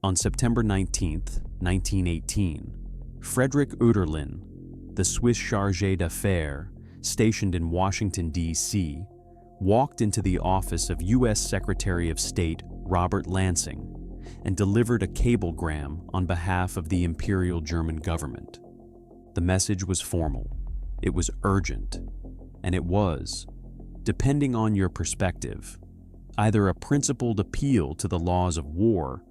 On September 19, 1918, Frederick Oederlin, the Swiss chargé d'affaires stationed in Washington, D.C., walked into the office of U.S. Secretary of State Robert Lansing and delivered a cablegram on behalf of the Imperial German government. The message was formal, it was urgent, and it was, depending on your perspective, either a principled appeal to the laws of war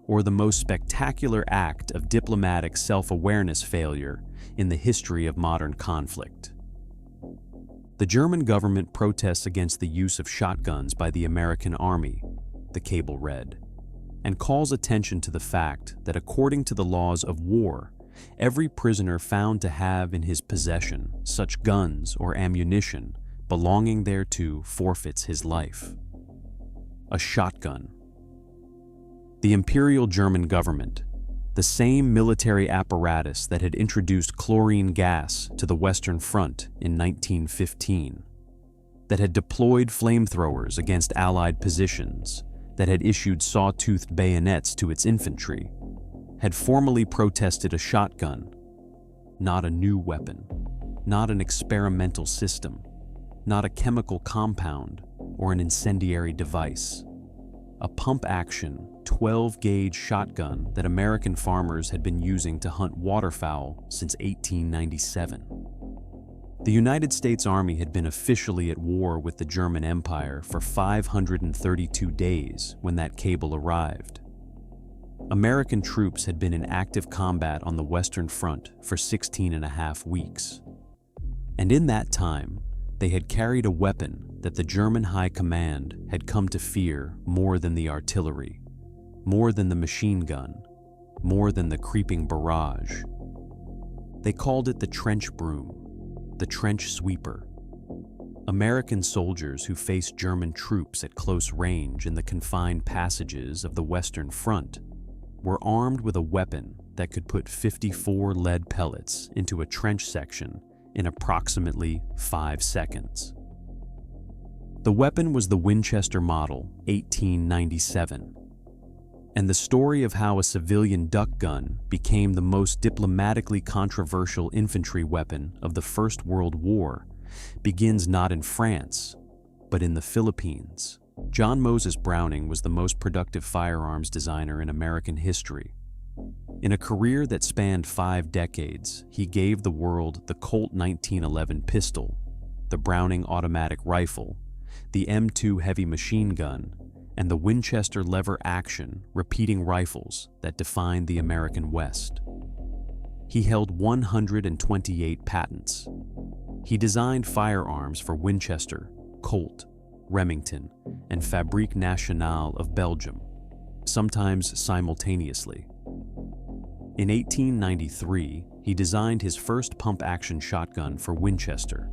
or the most spectacular act of diplomatic self-awareness failure in the history of modern conflict. The German government protests against the use of shotguns by the American Army, the cable read, and calls attention to the fact that according to the laws of war, every prisoner found to have in his possession such guns or ammunition belonging thereto forfeits his life. A shotgun. The Imperial German government, the same military apparatus that had introduced chlorine gas to the Western Front in 1915, that had deployed flamethrowers against Allied positions, that had issued saw-toothed bayonets to its infantry, had formally protested a shotgun, not a new weapon, not an experimental system, not a chemical compound or an incendiary device. A pump-action, 12-gauge shotgun that American farmers had been using to hunt waterfowl since 1897. The United States Army had been officially at war with the German Empire for 532 days when that cable arrived. American troops had been in active combat on the Western Front for 16.5 weeks. And in that time, they had carried a weapon that the German High Command had come to fear more than the artillery, more than the machine gun, more than the creeping barrage. They called it the trench broom, the trench sweeper. American soldiers who faced German troops at close range in the confined passages of the Western Front were armed with a weapon that could put 54 lead pellets into a trench section in approximately 5 seconds. The weapon was the Winchester Model 1897, and the story of how a civilian duck gun became the most diplomatically controversial infantry weapon of the First World War begins not in France, but in the Philippines. John Moses Browning was the most productive firearms designer in American history. In a career that spanned 5 decades, he gave the world the Colt 1911 pistol, the Browning automatic rifle, the M2 heavy machine gun, and the Winchester lever-action repeating rifles that defined the American West. He held 128 patents. He designed firearms for Winchester, Colt, Remington, and Fabrique Nationale of Belgium, sometimes simultaneously. In 1893, he designed his first pump-action shotgun for Winchester.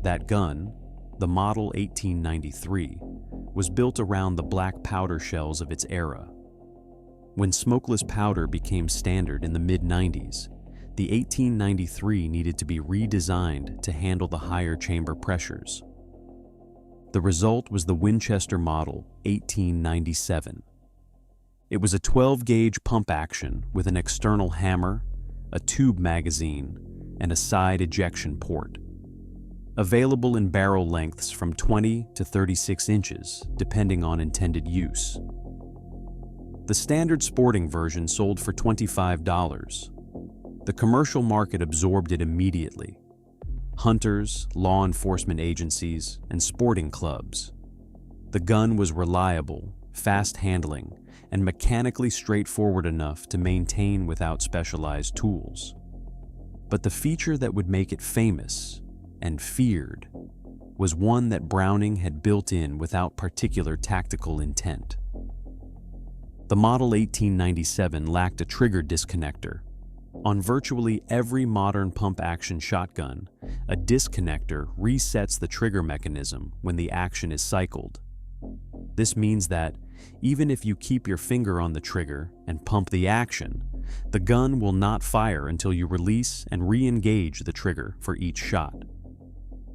That gun, the Model 1893, was built around the black powder shells of its era. When smokeless powder became standard in the mid-90s, the 1893 needed to be redesigned to handle the higher chamber pressures. The result was the Winchester Model 1897. It was a 12-gauge pump action with an external hammer, a tube magazine, and a side ejection port. Available in barrel lengths from 20 to 36 inches, depending on intended use. The standard sporting version sold for $25. The commercial market absorbed it immediately. Hunters, law enforcement agencies, and sporting clubs. The gun was reliable, fast-handling, and mechanically straightforward enough to maintain without specialized tools. But the feature that would make it famous and feared was one that Browning had built in without particular tactical intent. The Model 1897 lacked a trigger disconnector. On virtually every modern pump-action shotgun, a disconnector resets the trigger mechanism when the action is cycled. This means that, even if you keep your finger on the trigger and pump the action, the gun will not fire until you release and re-engage the trigger for each shot.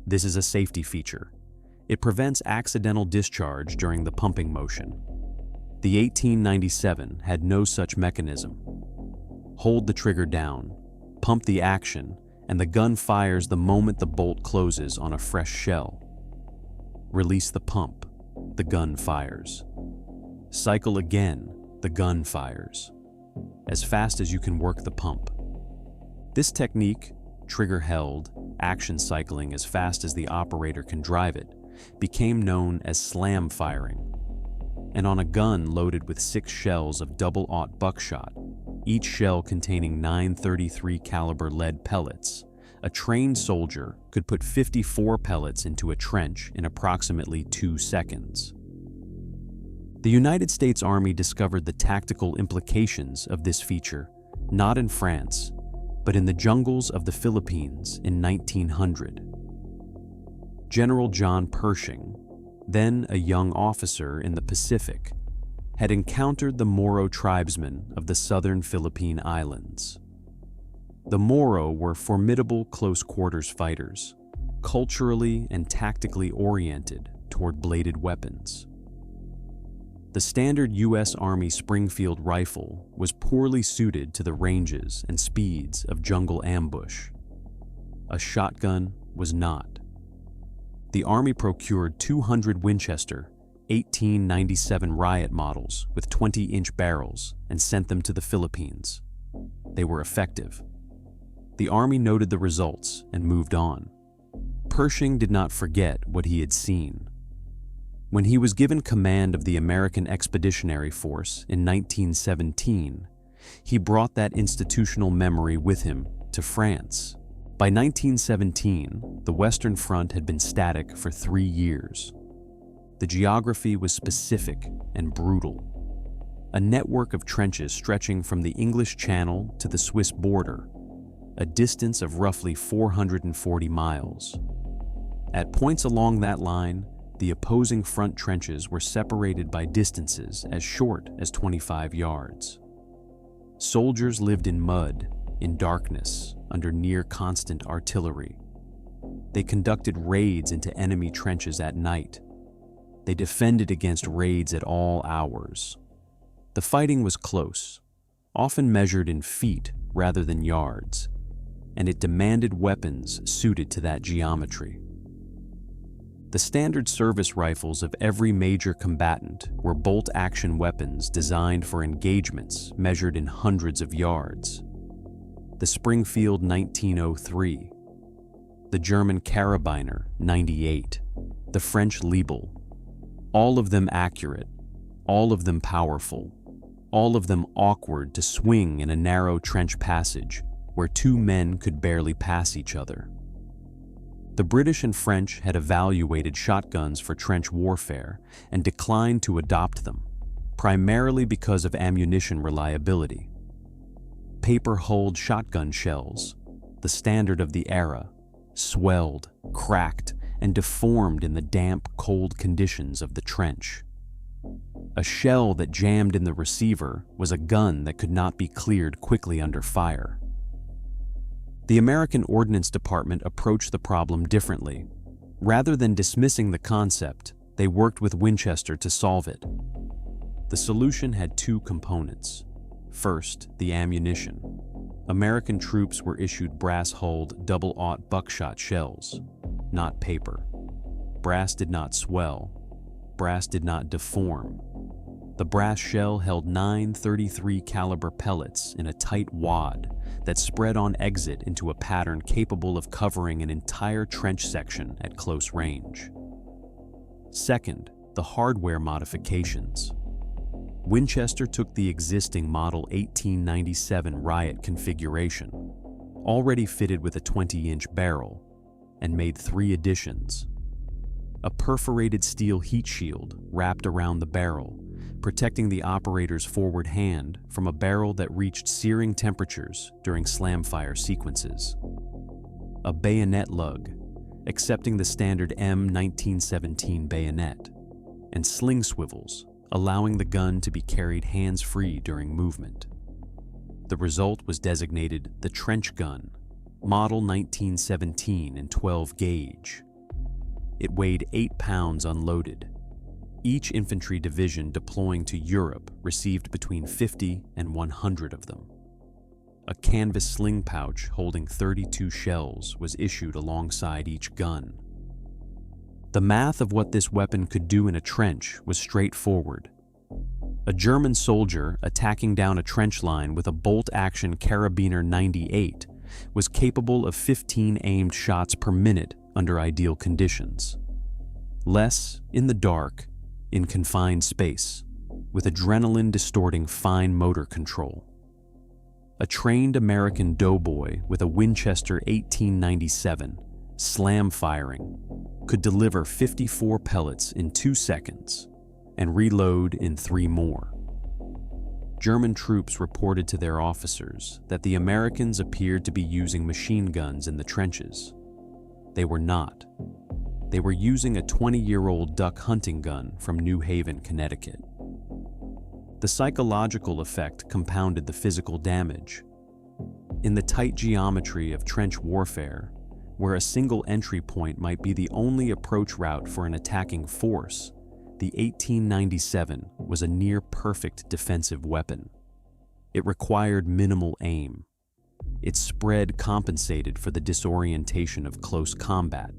This is a safety feature. It prevents accidental discharge during the pumping motion. The 1897 had no such mechanism. Hold the trigger down, pump the action, and the gun fires the moment the bolt closes on a fresh shell. Release the pump, the gun fires. Cycle again, the gun fires. As fast as you can work the pump. This technique, trigger held, action cycling as fast as the operator can drive it, became known as slam firing. And on a gun loaded with 6 shells of double-aught buckshot, each shell containing 9.33 caliber lead pellets, a trained soldier could put 54 pellets into a trench in approximately 2 seconds. The United States Army discovered the tactical implications of this feature, not in France, but in the jungles of the Philippines in 1900. General John Pershing, then a young officer in the Pacific, had encountered the Moro tribesmen of the southern Philippine Islands. The Moro were formidable close-quarters fighters, culturally and tactically oriented toward bladed weapons. The standard U.S. Army Springfield rifle was poorly suited to the ranges and speeds of jungle ambush. A shotgun was not. The Army procured 200 Winchester 1897 riot models with 20-inch barrels and sent them to the Philippines. They were effective. The Army noted the results and moved on. Pershing did not forget what he had seen. When he was given command of the American Expeditionary Force in 1917, he brought that institutional memory with him to France. By 1917, the Western Front had been static for 3 years. The geography was specific and brutal. A network of trenches stretching from the English Channel to the Swiss border, a distance of roughly 440 miles. At points along that line, the opposing front trenches were separated by distances as short as 25 yards. Soldiers lived in mud, in darkness, under near-constant artillery. They conducted raids into enemy trenches at night. They defended against raids at all hours. The fighting was close, often measured in feet rather than yards, and it demanded weapons suited to that geometry. The standard service rifles of every major combatant were bolt-action weapons designed for engagements measured in hundreds of yards. The Springfield 1903, the German Karabiner 98, the French Liebel, all of them accurate, all of them powerful, all of them awkward to swing in a narrow trench passage where 2 men could barely pass each other. The British and French had evaluated shotguns for trench warfare and declined to adopt them, primarily because of ammunition reliability. Paper-hulled shotgun shells, the standard of the era, swelled, cracked, and deformed in the damp, cold conditions of the trench. A shell that jammed in the receiver was a gun that could not be cleared quickly under fire. The American Ordnance Department approached the problem differently. Rather than dismissing the concept, they worked with Winchester to solve it. The solution had 2 components. First, the ammunition. American troops were issued brass-hulled double-aught buckshot shells, not paper. Brass did not swell. Brass did not deform. The brass shell held 9.33 caliber pellets in a tight wad that spread on exit into a pattern capable of covering an entire trench section at close range. Second, the hardware modifications. Winchester took the existing Model 1897 riot configuration, already fitted with a 20-inch barrel, and made 3 additions. A perforated steel heat shield wrapped around the barrel, protecting the operator's forward hand from a barrel that reached searing temperatures during slam-fire sequences. A bayonet lug, accepting the standard M1917 bayonet, and sling swivels, allowing the gun to be carried hands-free during movement. The result was designated the trench gun, Model 1917 in 12 gauge. It weighed 8 pounds unloaded. Each infantry division deploying to Europe received between 50 and 100 of them. A canvas sling pouch holding 32 shells was issued alongside each gun. The math of what this weapon could do in a trench was straightforward. A German soldier attacking down a trench line with a bolt-action Carabiner 98 was capable of 15 aimed shots per minute under ideal conditions. Less in the dark, in confined space, with adrenaline distorting fine motor control. A trained American doughboy with a Winchester 1897, slam firing, could deliver 54 pellets in 2 seconds and reload in 3 more. German troops reported to their officers that the Americans appeared to be using machine guns in the trenches. They were not. They were using a 20-year-old duck hunting gun from New Haven, Connecticut. The psychological effect compounded the physical damage. In the tight geometry of trench warfare, where a single entry point might be the only approach route for an attacking force, the 1897 was a near-perfect defensive weapon. It required minimal aim. Its spread compensated for the disorientation of close combat.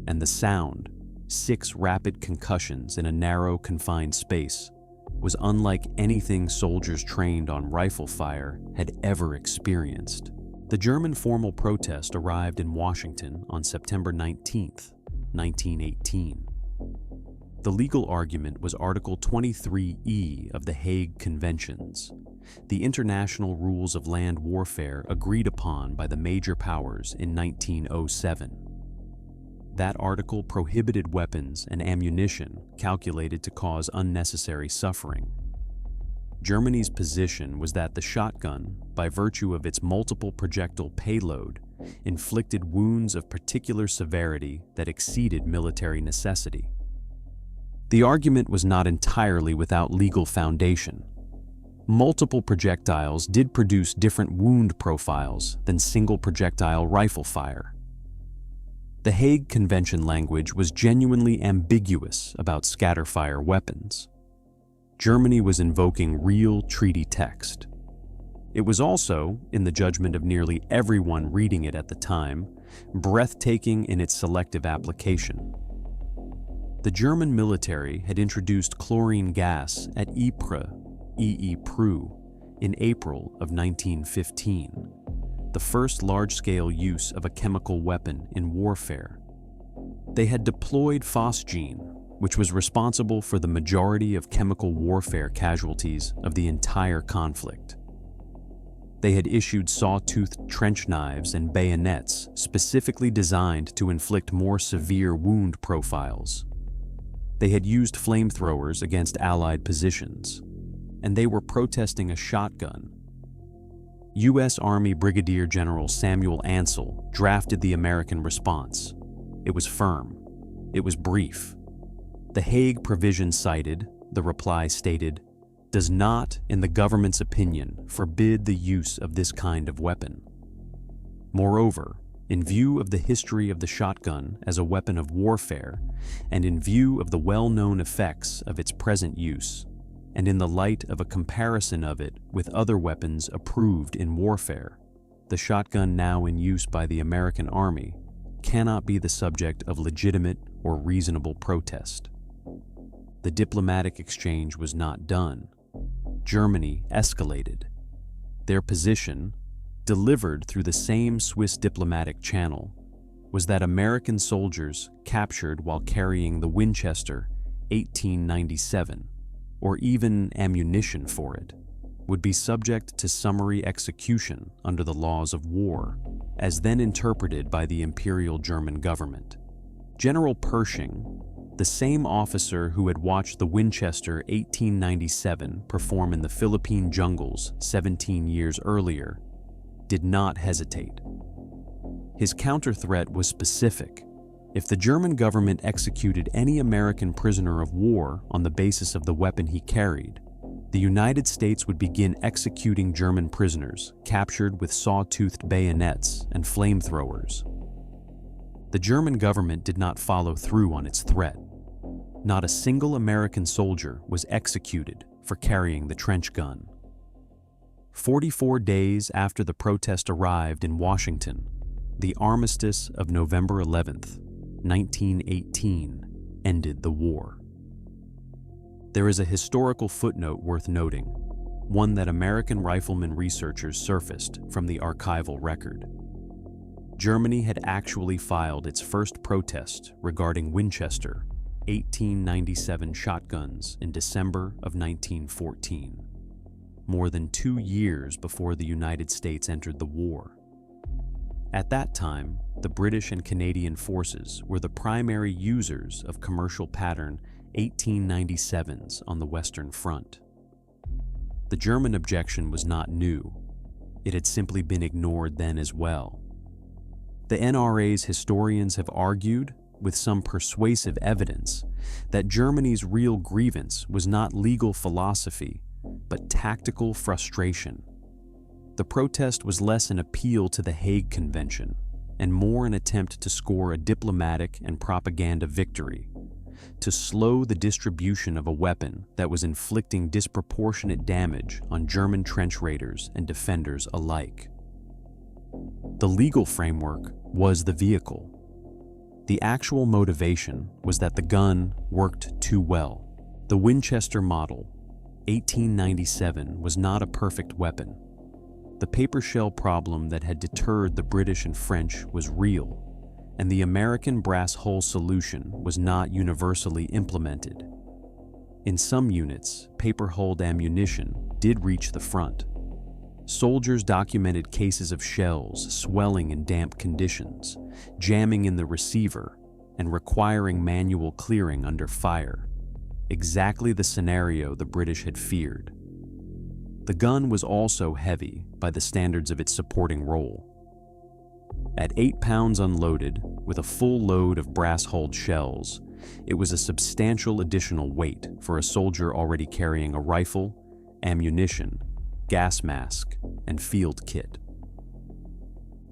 And the sound, 6 rapid concussions in a narrow, confined space, was unlike anything soldiers trained on rifle fire had ever experienced. The German formal protest arrived in Washington on September 19, 1918. The legal argument was Article 23E of the Hague Conventions, the international rules of land warfare agreed upon by the major powers in 1907. That article prohibited weapons and ammunition calculated to cause unnecessary suffering. Germany's position was that the shotgun, by virtue of its multiple projectile payload, inflicted wounds of particular severity that exceeded military necessity. The argument was not entirely without legal foundation. Multiple projectiles did produce different wound profiles than single projectile rifle fire. The Hague Convention language was genuinely ambiguous about scatterfire weapons. Germany was invoking real treaty text. It was also, in the judgment of nearly everyone reading it at the time, breathtaking in its selective application. The German military had introduced chlorine gas at Ypres, in April of 1915. The first large-scale use of a chemical weapon in warfare. They had deployed phosgene, which was responsible for the majority of chemical warfare casualties of the entire conflict. They had issued saw-toothed trench knives and bayonets specifically designed to inflict more severe wound profiles. They had used flamethrowers against Allied positions, and they were protesting a shotgun. U.S. Army Brigadier General Samuel Ansel drafted the American response. It was firm. It was brief. The Hague provision cited, the reply stated, does not, in the government's opinion, forbid the use of this kind of weapon. Moreover, in view of the history of the shotgun as a weapon of warfare, and in view of the well-known effects of its present use, and in the light of a comparison of it with other weapons approved in warfare, the shotgun now in use by the American Army cannot be the subject of legitimate or reasonable protest. The diplomatic exchange was not done. Germany escalated. Their position, delivered through the same Swiss diplomatic channel, was that American soldiers captured while carrying the Winchester 1897, or even ammunition for it, would be subject to summary execution under the laws of war, as then interpreted by the Imperial German government. General Pershing, the same officer who had watched the Winchester 1897 perform in the Philippine jungles 17 years earlier, did not hesitate. His counter-threat was specific. If the German government executed any American prisoner of war on the basis of the weapon he carried, the United States would begin executing German prisoners captured with saw-toothed bayonets and flamethrowers. The German government did not follow through on its threat. not a single American soldier was executed for carrying the trench gun. 44 days after the protest arrived in Washington, the armistice of November 11th, 1918, ended the war. There is a historical footnote worth noting, one that American rifleman researchers surfaced from the archival record. Germany had actually filed its first protest regarding Winchester 1897 shotguns in December of 1914, more than 2 years before the United States entered the war. At that time, the British and Canadian forces were the primary users of commercial pattern 1897s on the Western Front. The German objection was not new. It had simply been ignored then as well. The NRA's historians have argued, with some persuasive evidence, that Germany's real grievance was not legal philosophy, but tactical frustration. The protest was less an appeal to the Hague Convention and more an attempt to score a diplomatic and propaganda victory, to slow the distribution of a weapon that was inflicting disproportionate damage on German trench raiders and defenders alike. The legal framework was the vehicle. The actual motivation was that the gun worked too well. The Winchester Model 1897 was not a perfect weapon. The paper shell problem that had deterred the British and French was real, and the American brass hull solution was not universally implemented. In some units, paper-hulled ammunition did reach the front. Soldiers documented cases of shells swelling in damp conditions, jamming in the receiver, and requiring manual clearing under fire. Exactly the scenario the British had feared. The gun was also heavy by the standards of its supporting role. At 8 pounds unloaded, with a full load of brass-hulled shells, it was a substantial additional weight for a soldier already carrying a rifle, ammunition, gas mask, and field kit.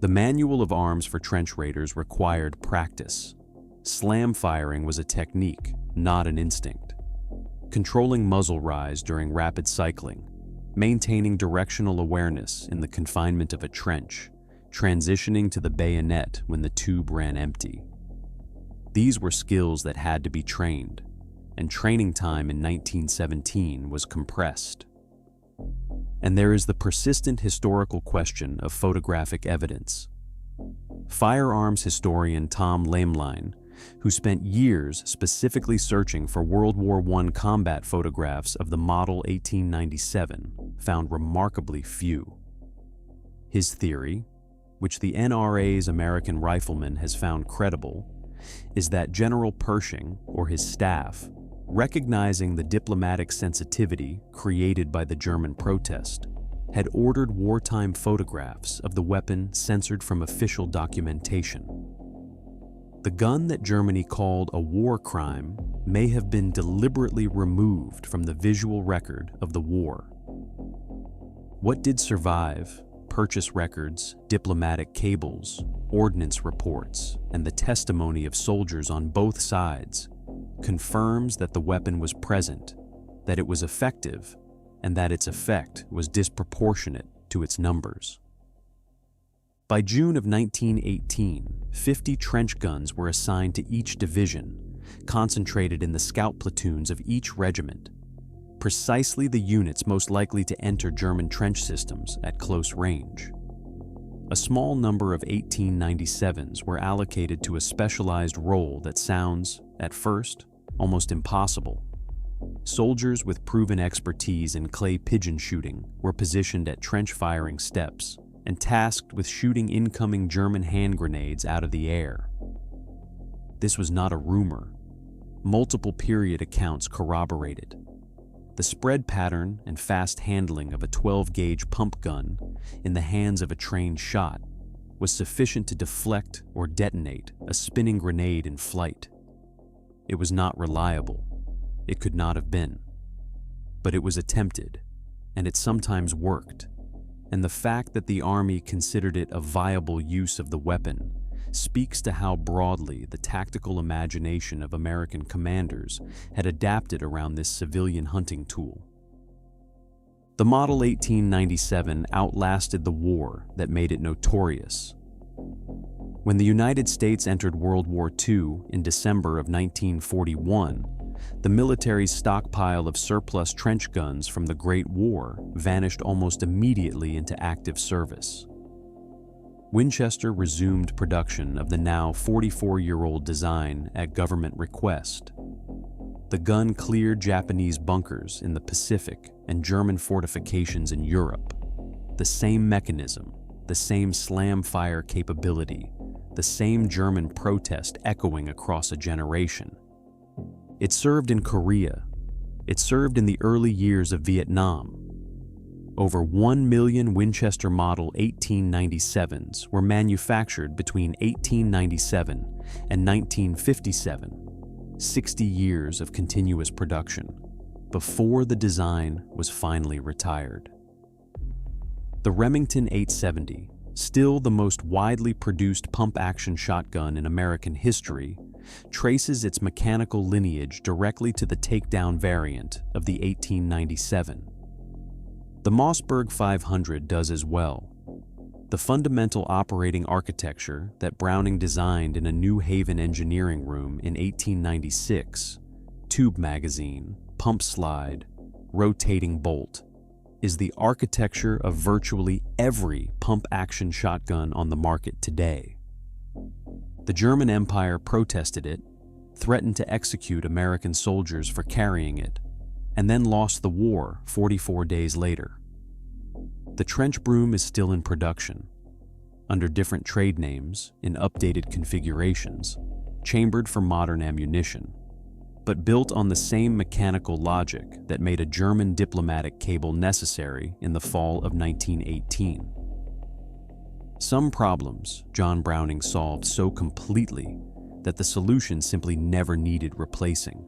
The manual of arms for trench raiders required practice. Slam firing was a technique, not an instinct. Controlling muzzle rise during rapid cycling, maintaining directional awareness in the confinement of a trench, transitioning to the bayonet when the tube ran empty. These were skills that had to be trained, and training time in 1917 was compressed. And there is the persistent historical question of photographic evidence. Firearms historian Tom Lameline, who spent years specifically searching for World War I combat photographs of the Model 1897, found remarkably few. His theory, which the NRA's American Rifleman has found credible, is that General Pershing, or his staff, recognizing the diplomatic sensitivity created by the German protest, had ordered wartime photographs of the weapon censored from official documentation. The gun that Germany called a war crime may have been deliberately removed from the visual record of the war. What did survive? Purchase records, diplomatic cables, ordnance reports, and the testimony of soldiers on both sides confirms that the weapon was present, that it was effective, and that its effect was disproportionate to its numbers. By June of 1918, 50 trench guns were assigned to each division, concentrated in the scout platoons of each regiment, precisely the units most likely to enter German trench systems at close range. A small number of 1897s were allocated to a specialized role that sounds, at first, almost impossible. Soldiers with proven expertise in clay pigeon shooting were positioned at trench firing steps and tasked with shooting incoming German hand grenades out of the air. This was not a rumor. Multiple period accounts corroborated. The spread pattern and fast handling of a 12-gauge pump gun in the hands of a trained shot was sufficient to deflect or detonate a spinning grenade in flight. It was not reliable. It could not have been. But it was attempted, and it sometimes worked. And the fact that the Army considered it a viable use of the weapon speaks to how broadly the tactical imagination of American commanders had adapted around this civilian hunting tool. The Model 1897 outlasted the war that made it notorious. When the United States entered World War II in December of 1941, the military's stockpile of surplus trench guns from the Great War vanished almost immediately into active service. Winchester resumed production of the now 44-year-old design at government request. The gun cleared Japanese bunkers in the Pacific and German fortifications in Europe. The same mechanism, the same slam-fire capability, the same German protest echoing across a generation. It served in Korea. It served in the early years of Vietnam. Over 1 million Winchester Model 1897s were manufactured between 1897 and 1957, 60 years of continuous production, before the design was finally retired. The Remington 870, still the most widely produced pump-action shotgun in American history, traces its mechanical lineage directly to the takedown variant of the 1897. The Mossberg 500 does as well. The fundamental operating architecture that Browning designed in a New Haven engineering room in 1896, tube magazine, pump slide, rotating bolt, is the architecture of virtually every pump-action shotgun on the market today. The German Empire protested it, threatened to execute American soldiers for carrying it, and then lost the war 44 days later. The trench broom is still in production, under different trade names in updated configurations, chambered for modern ammunition, but built on the same mechanical logic that made a German diplomatic cable necessary in the fall of 1918. Some problems John Browning solved so completely that the solution simply never needed replacing.